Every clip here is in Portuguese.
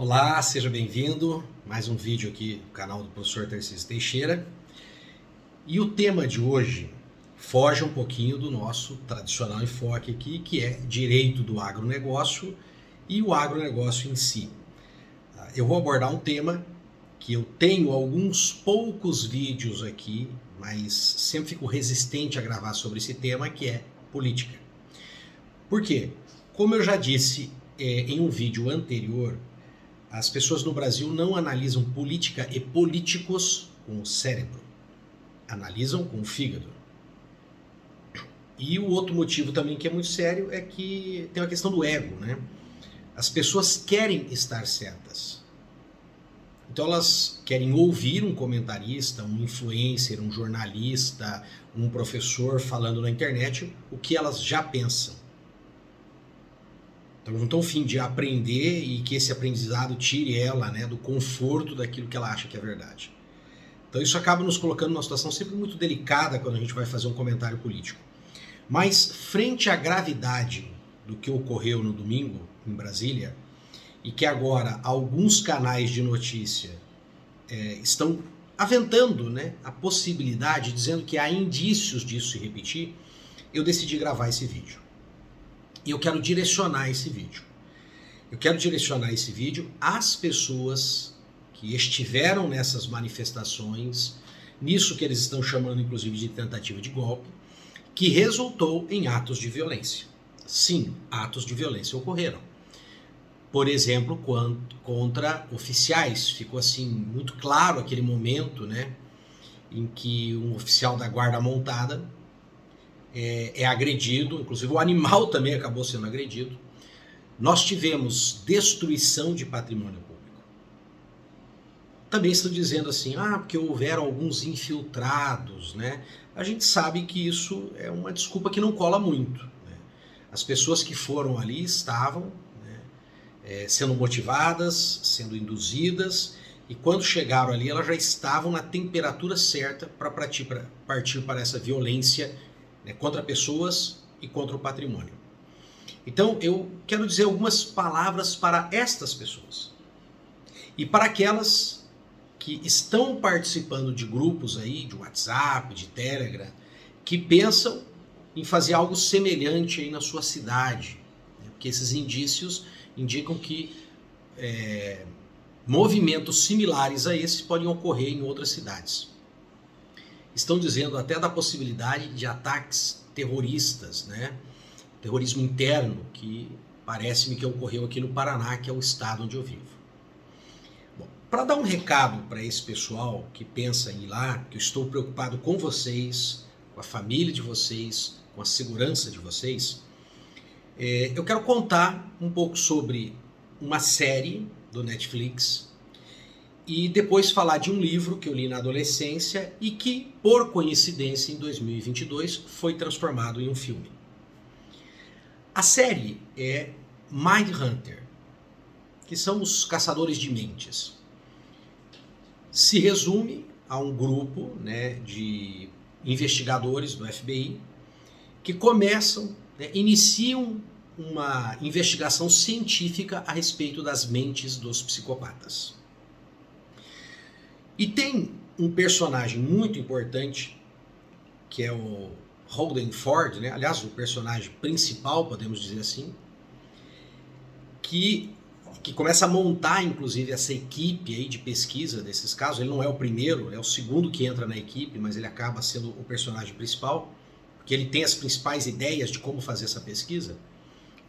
Olá, seja bem-vindo. Mais um vídeo aqui no canal do professor Tarcísio Teixeira. E o tema de hoje foge um pouquinho do nosso tradicional enfoque aqui, que é direito do agronegócio e o agronegócio em si. Eu vou abordar um tema que eu tenho alguns poucos vídeos aqui, mas sempre fico resistente a gravar sobre esse tema, que é política. Por quê? Como eu já disse em um vídeo anterior, as pessoas no Brasil não analisam política e políticos com o cérebro, analisam com o fígado. E o outro motivo também que é muito sério é que tem a questão do ego, né? As pessoas querem estar certas. Então elas querem ouvir um comentarista, um influencer, um jornalista, um professor falando na internet o que elas já pensam. Então não estão a fim de aprender e que esse aprendizado tire ela, né, do conforto daquilo que ela acha que é verdade. Então isso acaba nos colocando numa situação sempre muito delicada quando a gente vai fazer um comentário político. Mas frente à gravidade do que ocorreu no domingo em Brasília, e que agora alguns canais de notícia estão aventando, né, a possibilidade, dizendo que há indícios disso se repetir, eu decidi gravar esse vídeo. E eu quero direcionar esse vídeo. Eu quero direcionar esse vídeo às pessoas que estiveram nessas manifestações, nisso que eles estão chamando inclusive de tentativa de golpe, que resultou em atos de violência. Sim, atos de violência ocorreram. Por exemplo, contra oficiais. Ficou assim muito claro aquele momento, né, em que um oficial da guarda montada é agredido, inclusive o animal também acabou sendo agredido. Nós tivemos destruição de patrimônio público. Também estão dizendo assim, porque houveram alguns infiltrados, né? A gente sabe que isso é uma desculpa que não cola muito, né? As pessoas que foram ali estavam, né, sendo motivadas, sendo induzidas, e quando chegaram ali elas já estavam na temperatura certa para partir para essa violência, né, contra pessoas e contra o patrimônio. Então eu quero dizer algumas palavras para estas pessoas e para aquelas que estão participando de grupos aí, de WhatsApp, de Telegram, que pensam em fazer algo semelhante aí na sua cidade, né, porque esses indícios indicam que movimentos similares a esse podem ocorrer em outras cidades. Estão dizendo até da possibilidade de ataques terroristas, né? Terrorismo interno, que parece-me que ocorreu aqui no Paraná, que é o estado onde eu vivo. Bom, para dar um recado para esse pessoal que pensa em ir lá, que eu estou preocupado com vocês, com a família de vocês, com a segurança de vocês, eu quero contar um pouco sobre uma série do Netflix e depois falar de um livro que eu li na adolescência e que, por coincidência, em 2022 foi transformado em um filme. A série é Mindhunter, que são os caçadores de mentes. Se resume a um grupo, né, de investigadores do FBI que começam, né, iniciam uma investigação científica a respeito das mentes dos psicopatas. E tem um personagem muito importante, que é o Holden Ford, né? Aliás, o personagem principal, podemos dizer assim, que começa a montar, inclusive, essa equipe aí de pesquisa desses casos. Ele não é o primeiro, é o segundo que entra na equipe, mas ele acaba sendo o personagem principal, porque ele tem as principais ideias de como fazer essa pesquisa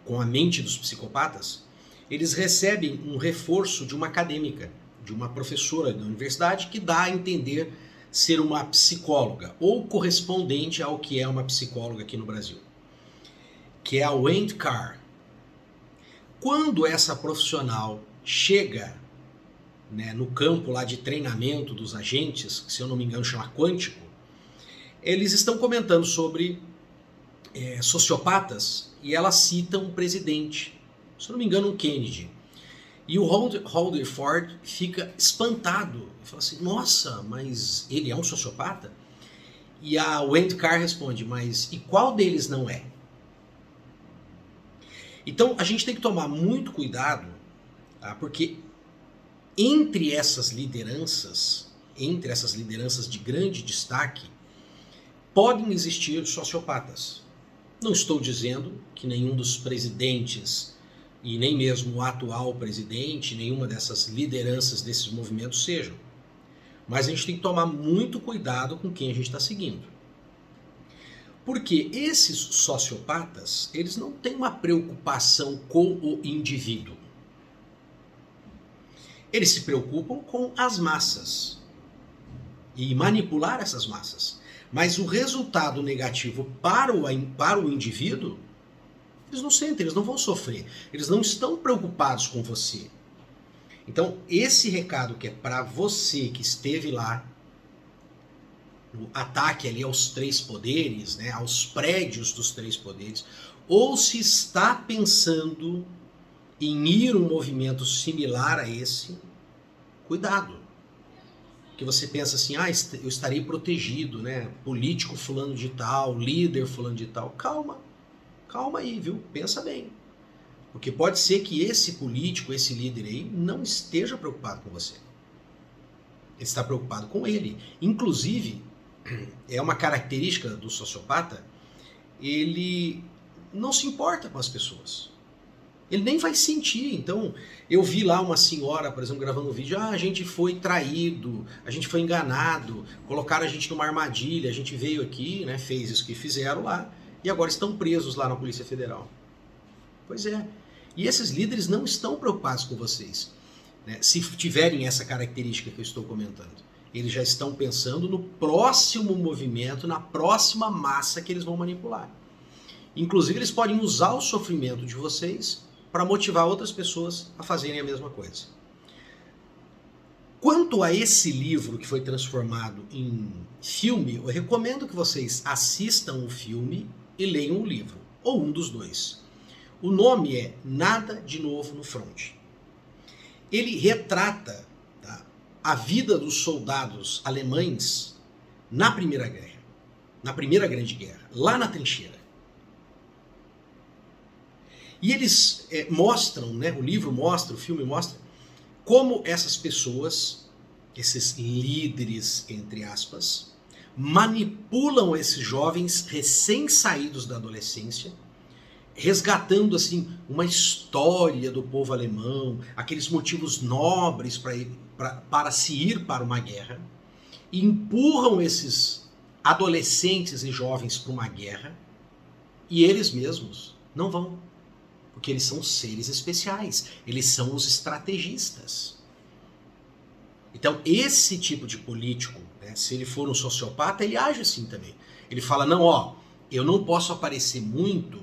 com a mente dos psicopatas. Eles recebem um reforço de uma acadêmica, de uma professora da universidade que dá a entender ser uma psicóloga, ou correspondente ao que é uma psicóloga aqui no Brasil, que é a Wayne Carr. Quando essa profissional chega, né, no campo lá de treinamento dos agentes, que se eu não me engano chama Quântico, eles estão comentando sobre sociopatas e ela cita um presidente, se eu não me engano um Kennedy. E o Holden Ford fica espantado. Ele fala assim, nossa, mas ele é um sociopata? E a Wayne Carr responde, mas e qual deles não é? Então a gente tem que tomar muito cuidado, tá? Porque entre essas lideranças de grande destaque, podem existir sociopatas. Não estou dizendo que nenhum dos presidentes e nem mesmo o atual presidente, nenhuma dessas lideranças desses movimentos sejam. Mas a gente tem que tomar muito cuidado com quem a gente está seguindo. Porque esses sociopatas, eles não têm uma preocupação com o indivíduo. Eles se preocupam com as massas e manipular essas massas. Mas o resultado negativo para o indivíduo, eles não sentem, eles não vão sofrer. Eles não estão preocupados com você. Então, esse recado que é para você que esteve lá, no ataque ali aos três poderes, né, aos prédios dos três poderes, ou se está pensando em ir um movimento similar a esse, cuidado. Que você pensa assim, eu estarei protegido, né? Político fulano de tal, líder fulano de tal. Calma aí, viu? Pensa bem. Porque pode ser que esse político, esse líder aí, não esteja preocupado com você. Ele está preocupado com ele. Inclusive, é uma característica do sociopata, ele não se importa com as pessoas. Ele nem vai sentir. Então, eu vi lá uma senhora, por exemplo, gravando um vídeo, a gente foi traído, a gente foi enganado, colocaram a gente numa armadilha, a gente veio aqui, né, fez isso que fizeram lá, e agora estão presos lá na Polícia Federal. Pois é. E esses líderes não estão preocupados com vocês, né, se tiverem essa característica que eu estou comentando. Eles já estão pensando no próximo movimento, na próxima massa que eles vão manipular. Inclusive, eles podem usar o sofrimento de vocês para motivar outras pessoas a fazerem a mesma coisa. Quanto a esse livro que foi transformado em filme, eu recomendo que vocês assistam o filme e leiam o livro, ou um dos dois. O nome é Nada de Novo no Front. Ele retrata, tá, a vida dos soldados alemães na Primeira Guerra, na Primeira Grande Guerra, lá na trincheira. E eles mostram, né, o livro mostra, o filme mostra, como essas pessoas, esses líderes, entre aspas, manipulam esses jovens recém-saídos da adolescência, resgatando assim uma história do povo alemão, aqueles motivos nobres para se ir para uma guerra, e empurram esses adolescentes e jovens para uma guerra, e eles mesmos não vão. Porque eles são seres especiais, eles são os estrategistas. Então, esse tipo de político, né, se ele for um sociopata, ele age assim também. Ele fala, não, eu não posso aparecer muito,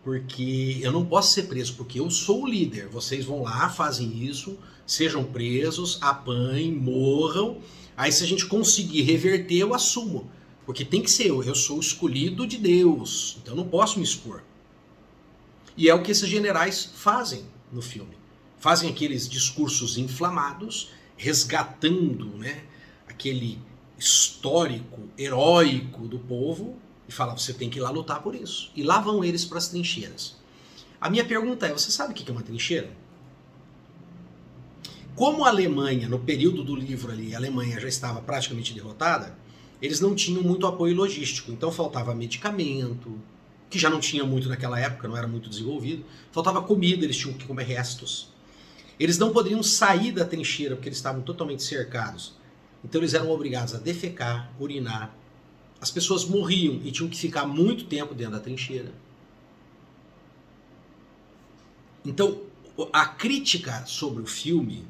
porque eu não posso ser preso, porque eu sou o líder. Vocês vão lá, fazem isso, sejam presos, apanhem, morram. Aí, se a gente conseguir reverter, eu assumo. Porque tem que ser eu sou o escolhido de Deus, então eu não posso me expor. E é o que esses generais fazem no filme. Fazem aqueles discursos inflamados, resgatando, né, aquele histórico, heróico do povo, e falam, você tem que ir lá lutar por isso. E lá vão eles para as trincheiras. A minha pergunta é, você sabe o que é uma trincheira? Como a Alemanha, no período do livro ali, a Alemanha já estava praticamente derrotada, eles não tinham muito apoio logístico, então faltava medicamento, que já não tinha muito naquela época, não era muito desenvolvido. Faltava comida, eles tinham que comer restos. Eles não poderiam sair da trincheira, porque eles estavam totalmente cercados. Então eles eram obrigados a defecar, urinar. As pessoas morriam e tinham que ficar muito tempo dentro da trincheira. Então, a crítica sobre o filme,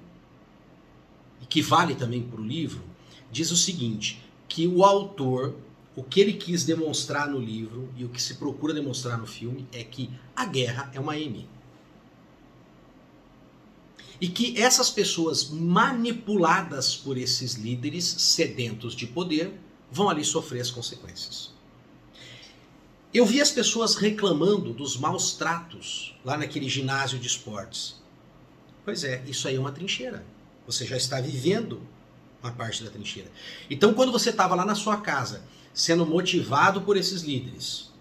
e que vale também para o livro, diz o seguinte, que o autor, o que ele quis demonstrar no livro e o que se procura demonstrar no filme é que a guerra é uma M. E que essas pessoas manipuladas por esses líderes sedentos de poder vão ali sofrer as consequências. Eu vi as pessoas reclamando dos maus tratos lá naquele ginásio de esportes. Pois é, isso aí é uma trincheira. Você já está vivendo uma parte da trincheira. Então, quando você estava lá na sua casa, sendo motivado por esses líderes,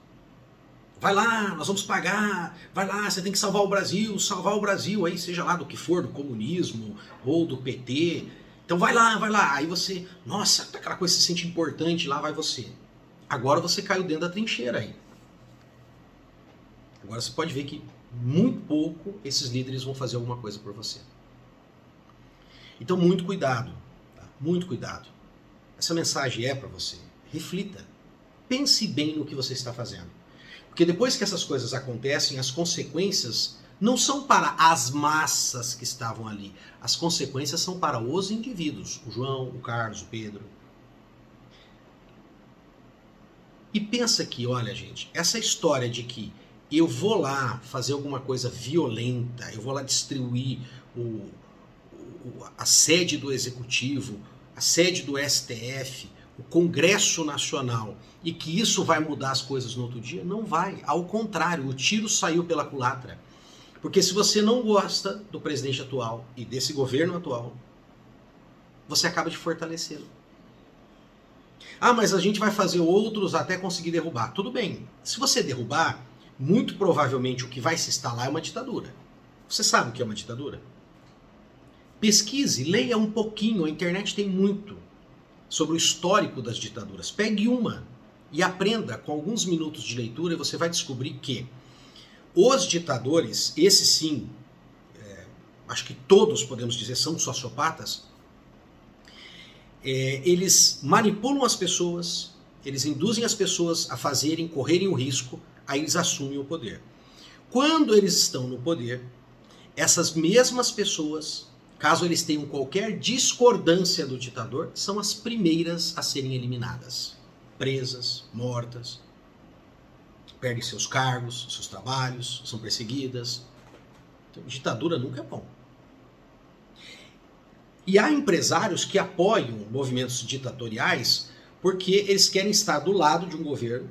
vai lá, nós vamos pagar, vai lá, você tem que salvar o Brasil, aí seja lá do que for, do comunismo ou do PT. Então vai lá. Aí você, nossa, aquela coisa se sente importante, lá vai você. Agora você caiu dentro da trincheira aí. Agora você pode ver que muito pouco esses líderes vão fazer alguma coisa por você. Então muito cuidado, tá? Muito cuidado. Essa mensagem é para você. Reflita. Pense bem no que você está fazendo. Porque depois que essas coisas acontecem, as consequências não são para as massas que estavam ali. As consequências são para os indivíduos. O João, o Carlos, o Pedro. E pensa que, olha gente, essa história de que eu vou lá fazer alguma coisa violenta, eu vou lá destruir a sede do Executivo, a sede do STF, o Congresso Nacional, e que isso vai mudar as coisas no outro dia, não vai. Ao contrário, o tiro saiu pela culatra. Porque se você não gosta do presidente atual e desse governo atual, você acaba de fortalecê-lo. Ah, mas a gente vai fazer outros até conseguir derrubar. Tudo bem. Se você derrubar, muito provavelmente o que vai se instalar é uma ditadura. Você sabe o que é uma ditadura? Pesquise, leia um pouquinho, a internet tem muito sobre o histórico das ditaduras. Pegue uma e aprenda com alguns minutos de leitura e você vai descobrir que os ditadores, esses sim, acho que todos podemos dizer são sociopatas, eles manipulam as pessoas, eles induzem as pessoas a correrem o risco, aí eles assumem o poder. Quando eles estão no poder, essas mesmas pessoas, caso eles tenham qualquer discordância do ditador, são as primeiras a serem eliminadas, presas, mortas, perdem seus cargos, seus trabalhos, são perseguidas. Então, ditadura nunca é bom. E há empresários que apoiam movimentos ditatoriais porque eles querem estar do lado de um governo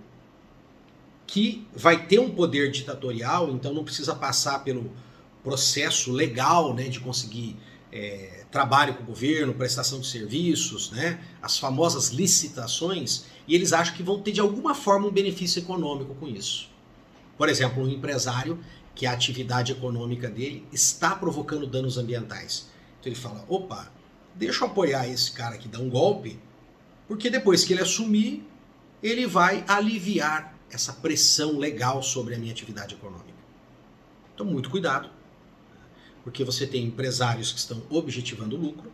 que vai ter um poder ditatorial, então não precisa passar pelo processo legal, né, de conseguir trabalho com o governo, prestação de serviços, né, as famosas licitações, e eles acham que vão ter de alguma forma um benefício econômico com isso. Por exemplo, um empresário que a atividade econômica dele está provocando danos ambientais. Então ele fala, opa, deixa eu apoiar esse cara que dá um golpe, porque depois que ele assumir, ele vai aliviar essa pressão legal sobre a minha atividade econômica. Então muito cuidado, porque você tem empresários que estão objetivando lucro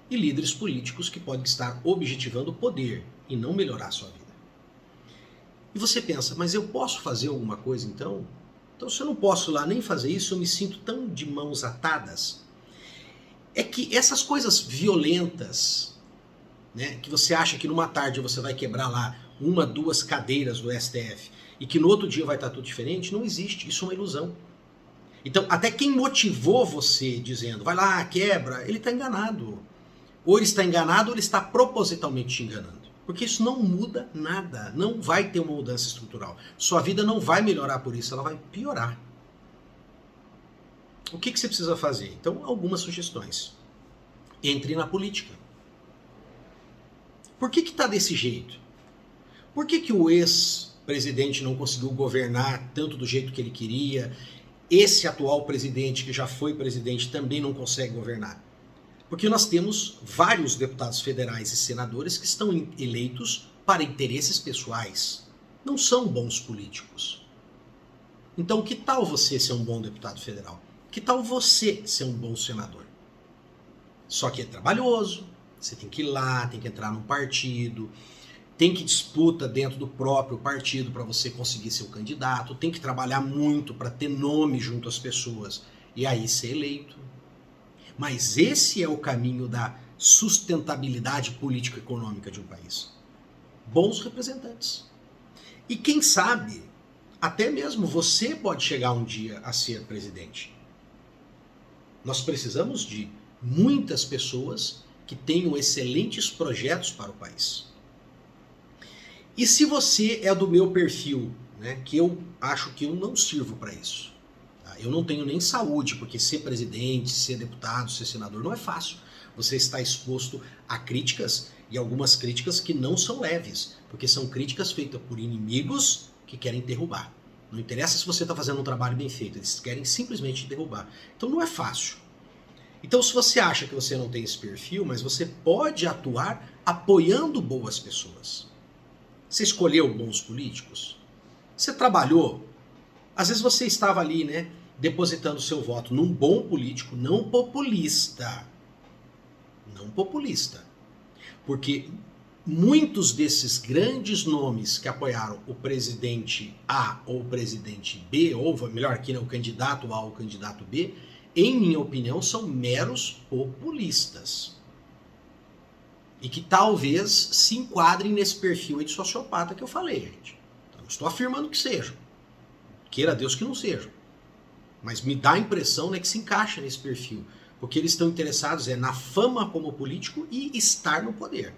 e líderes políticos que podem estar objetivando poder e não melhorar a sua vida. E você pensa, mas eu posso fazer alguma coisa então? Então se eu não posso lá nem fazer isso, eu me sinto tão de mãos atadas. É que essas coisas violentas, né, que você acha que numa tarde você vai quebrar lá 1, 2 cadeiras do STF e que no outro dia vai estar tudo diferente, não existe, isso é uma ilusão. Então, até quem motivou você dizendo, vai lá, quebra, ele está enganado. Ou ele está enganado ou ele está propositalmente te enganando. Porque isso não muda nada, não vai ter uma mudança estrutural. Sua vida não vai melhorar por isso, ela vai piorar. O que você precisa fazer? Então, algumas sugestões. Entre na política. Por que está desse jeito? Por que o ex-presidente não conseguiu governar tanto do jeito que ele queria? Esse atual presidente, que já foi presidente, também não consegue governar. Porque nós temos vários deputados federais e senadores que estão eleitos para interesses pessoais. Não são bons políticos. Então, que tal você ser um bom deputado federal? Que tal você ser um bom senador? Só que é trabalhoso, você tem que ir lá, tem que entrar num partido, tem que disputa dentro do próprio partido para você conseguir ser o candidato, tem que trabalhar muito para ter nome junto às pessoas e aí ser eleito. Mas esse é o caminho da sustentabilidade político-econômica de um país. Bons representantes. E quem sabe, até mesmo você pode chegar um dia a ser presidente. Nós precisamos de muitas pessoas que tenham excelentes projetos para o país. E se você é do meu perfil, né, que eu acho que eu não sirvo para isso. Tá? Eu não tenho nem saúde, porque ser presidente, ser deputado, ser senador não é fácil. Você está exposto a críticas, e algumas críticas que não são leves, porque são críticas feitas por inimigos que querem derrubar. Não interessa se você está fazendo um trabalho bem feito, eles querem simplesmente te derrubar. Então não é fácil. Então se você acha que você não tem esse perfil, mas você pode atuar apoiando boas pessoas. Você escolheu bons políticos? Você trabalhou? Às vezes você estava ali, né, depositando seu voto num bom político, não populista. Não populista. Porque muitos desses grandes nomes que apoiaram o presidente A ou o presidente B, ou melhor aqui, né, o candidato A ou o candidato B, em minha opinião, são meros populistas. E que talvez se enquadrem nesse perfil aí de sociopata que eu falei, gente. Então, não estou afirmando que sejam. Queira Deus que não sejam. Mas me dá a impressão, né, que se encaixa nesse perfil. Porque eles estão interessados na fama como político e estar no poder.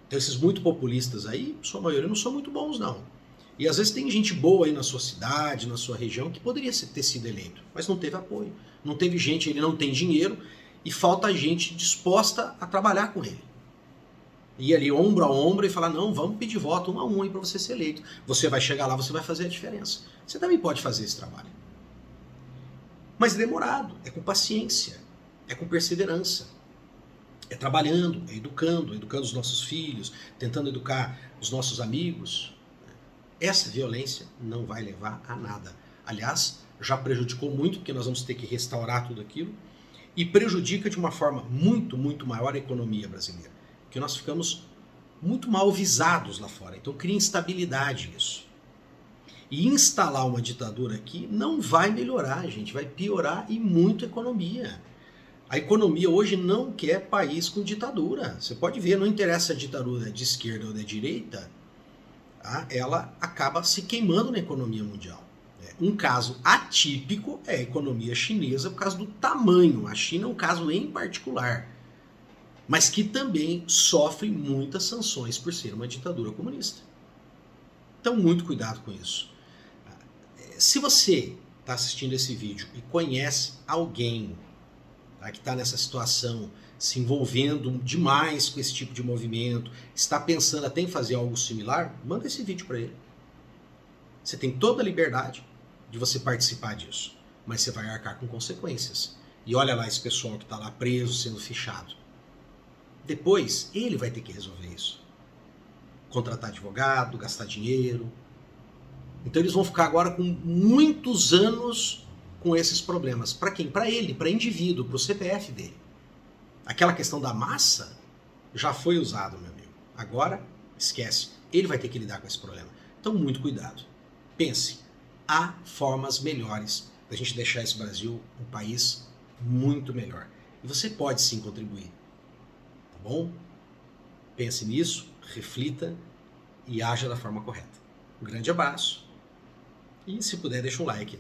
Então esses muito populistas aí, sua maioria não são muito bons não. E às vezes tem gente boa aí na sua cidade, na sua região, que poderia ter sido eleito, mas não teve apoio. Não teve gente, ele não tem dinheiro e falta gente disposta a trabalhar com ele. Ir ali ombro a ombro e falar, não, vamos pedir voto 1 a 1 aí para você ser eleito. Você vai chegar lá, você vai fazer a diferença. Você também pode fazer esse trabalho. Mas é demorado, é com paciência, é com perseverança. É trabalhando, é educando os nossos filhos, tentando educar os nossos amigos. Essa violência não vai levar a nada. Aliás, já prejudicou muito, porque nós vamos ter que restaurar tudo aquilo, e prejudica de uma forma muito, muito maior a economia brasileira. Porque nós ficamos muito mal visados lá fora. Então cria instabilidade isso. E instalar uma ditadura aqui não vai melhorar, gente. Vai piorar e muito a economia. A economia hoje não quer país com ditadura. Você pode ver, não interessa a ditadura de esquerda ou de direita, tá? Ela acaba se queimando na economia mundial. Um caso atípico é a economia chinesa por causa do tamanho. A China é um caso em particular, mas que também sofre muitas sanções por ser uma ditadura comunista. Então, muito cuidado com isso. Se você está assistindo esse vídeo e conhece alguém, tá, que está nessa situação, se envolvendo demais com esse tipo de movimento, está pensando até em fazer algo similar, manda esse vídeo para ele. Você tem toda a liberdade de você participar disso, mas você vai arcar com consequências. E olha lá esse pessoal que está lá preso, sendo fichado. Depois, ele vai ter que resolver isso. Contratar advogado, gastar dinheiro. Então eles vão ficar agora com muitos anos com esses problemas. Para quem? Para ele, para indivíduo, para o CPF dele. Aquela questão da massa já foi usado, meu amigo. Agora, esquece. Ele vai ter que lidar com esse problema. Então, muito cuidado. Pense, há formas melhores da gente deixar esse Brasil um país muito melhor. E você pode sim contribuir. Tá bom? Pense nisso, reflita e haja da forma correta. Um grande abraço. E se puder, deixa um like.